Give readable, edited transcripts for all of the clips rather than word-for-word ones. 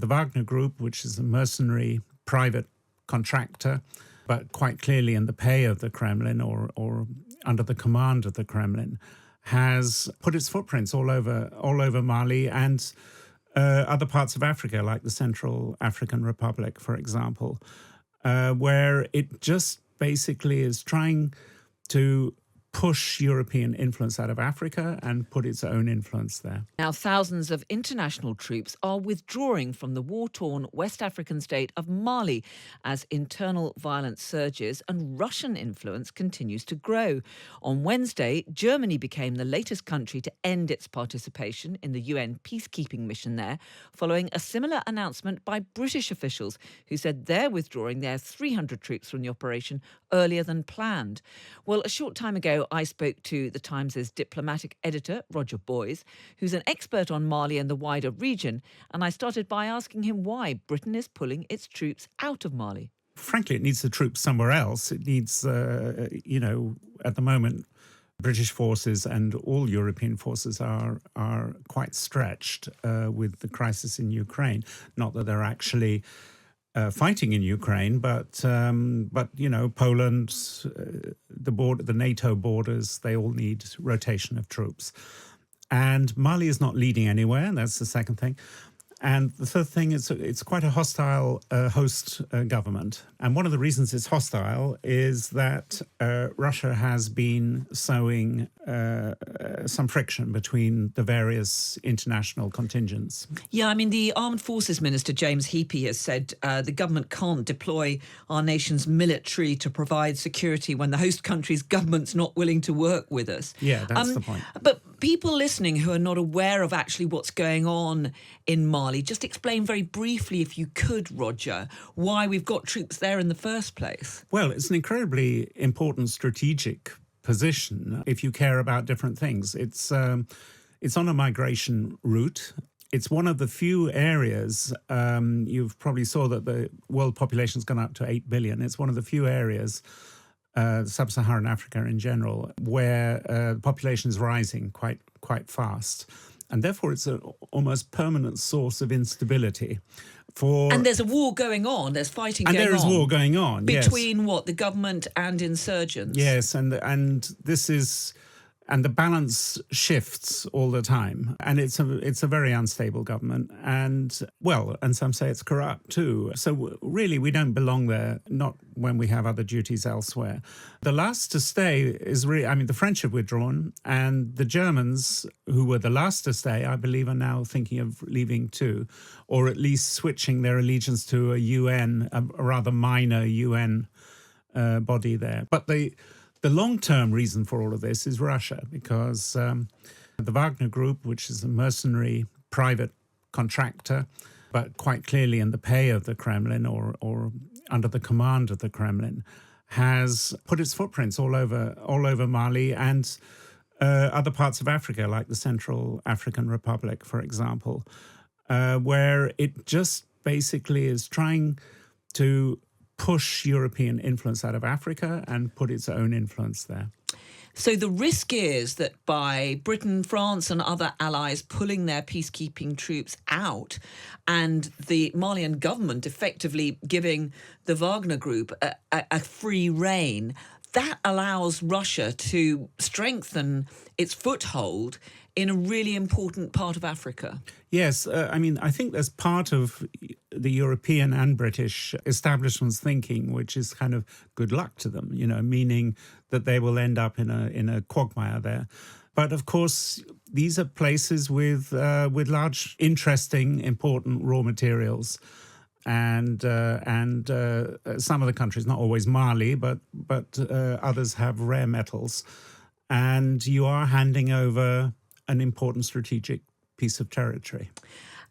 the Wagner Group, which is a mercenary private contractor, but quite clearly in the pay of the Kremlin or under the command of the Kremlin, has put its footprints all over Mali and other parts of Africa, like the Central African Republic, for example, where it just basically is trying to push European influence out of Africa and put its own influence there. Now, thousands of international troops are withdrawing from the war-torn West African state of Mali as internal violence surges and Russian influence continues to grow. On Wednesday, Germany became the latest country to end its participation in the UN peacekeeping mission there, following a similar announcement by British officials who said they're withdrawing their 300 troops from the operation earlier than planned. Well, a short time ago, I spoke to the Times' diplomatic editor, Roger Boys, who's an expert on Mali and the wider region, and I started by asking him why Britain is pulling its troops out of Mali. Frankly, it needs the troops somewhere else. It needs, at the moment, British forces and all European forces are quite stretched with the crisis in Ukraine. Not that they're actually fighting in Ukraine, but Poland, the NATO borders, they all need rotation of troops. And Mali is not leading anywhere, and that's the second thing. And the third thing is it's quite a hostile host government. And one of the reasons it's hostile is that Russia has been sowing some friction between the various international contingents. Yeah, I mean, the Armed Forces Minister, James Heappey, has said the government can't deploy our nation's military to provide security when the host country's government's not willing to work with us. Yeah, that's the point. But people listening who are not aware of actually what's going on in Mali, just explain very briefly, if you could, Roger, why we've got troops there in the first place. Well, it's an incredibly important strategic position if you care about different things. It's on a migration route. It's one of the few areas, you've probably saw that the world population's gone up to 8 billion. It's one of the few areas, sub-Saharan Africa in general, where the population is rising quite fast. And therefore, it's an almost permanent source of instability. And there's a war going on. There's fighting going on. And there is war going on, between what, the government and insurgents? Yes, and this is... And the balance shifts all the time. And it's a very unstable government. And some say it's corrupt too. So really, we don't belong there, not when we have other duties elsewhere. The last to stay is really, the French have withdrawn. And the Germans, who were the last to stay, I believe are now thinking of leaving too, or at least switching their allegiance to a rather minor UN body there. But the long-term reason for all of this is Russia, because the Wagner Group, which is a mercenary private contractor, but quite clearly in the pay of the Kremlin or under the command of the Kremlin, has put its footprints all over Mali and other parts of Africa, like the Central African Republic, for example, where it just basically is trying to push European influence out of Africa and put its own influence there. So the risk is that by Britain, France and other allies pulling their peacekeeping troops out and the Malian government effectively giving the Wagner Group a free rein, that allows Russia to strengthen its foothold in a really important part of Africa. Yes, I think there's part of the European and British establishment's thinking, which is kind of good luck to them, meaning that they will end up in a quagmire there. But of course, these are places with large, interesting, important raw materials. And some of the countries, not always Mali, but others have rare metals. And you are handing over an important strategic piece of territory.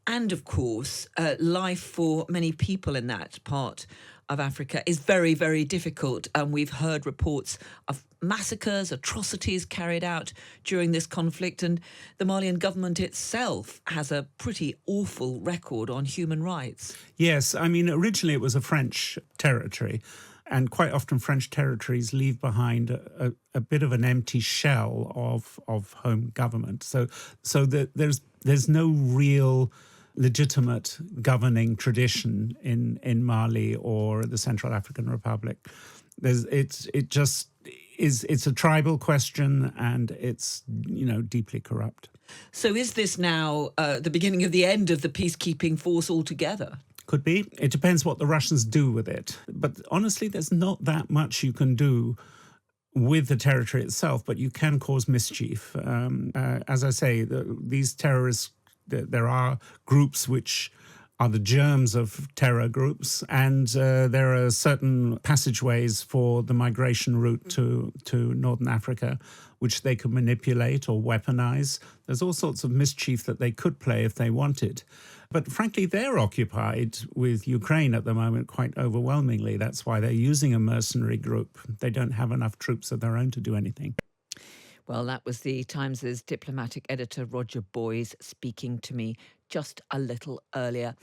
And of course, life for many people in that part of Africa is very, very difficult. And we've heard reports of massacres, atrocities carried out during this conflict. And the Malian government itself has a pretty awful record on human rights. Yes, originally it was a French territory. And quite often French territories leave behind a bit of an empty shell of home government. So that there's no real legitimate governing tradition in Mali or the Central African Republic. It just is. It's a tribal question, and it's deeply corrupt. So is this now the beginning of the end of the peacekeeping force altogether? Could be. It depends what the Russians do with it. But honestly, there's not that much you can do with the territory itself, but you can cause mischief. As I say, these terrorists, there are groups which are the germs of terror groups, and there are certain passageways for the migration route to Northern Africa, which they could manipulate or weaponize. There's all sorts of mischief that they could play if they wanted. But frankly, they're occupied with Ukraine at the moment quite overwhelmingly. That's why they're using a mercenary group. They don't have enough troops of their own to do anything. Well, that was the Times' diplomatic editor Roger Boys speaking to me just a little earlier.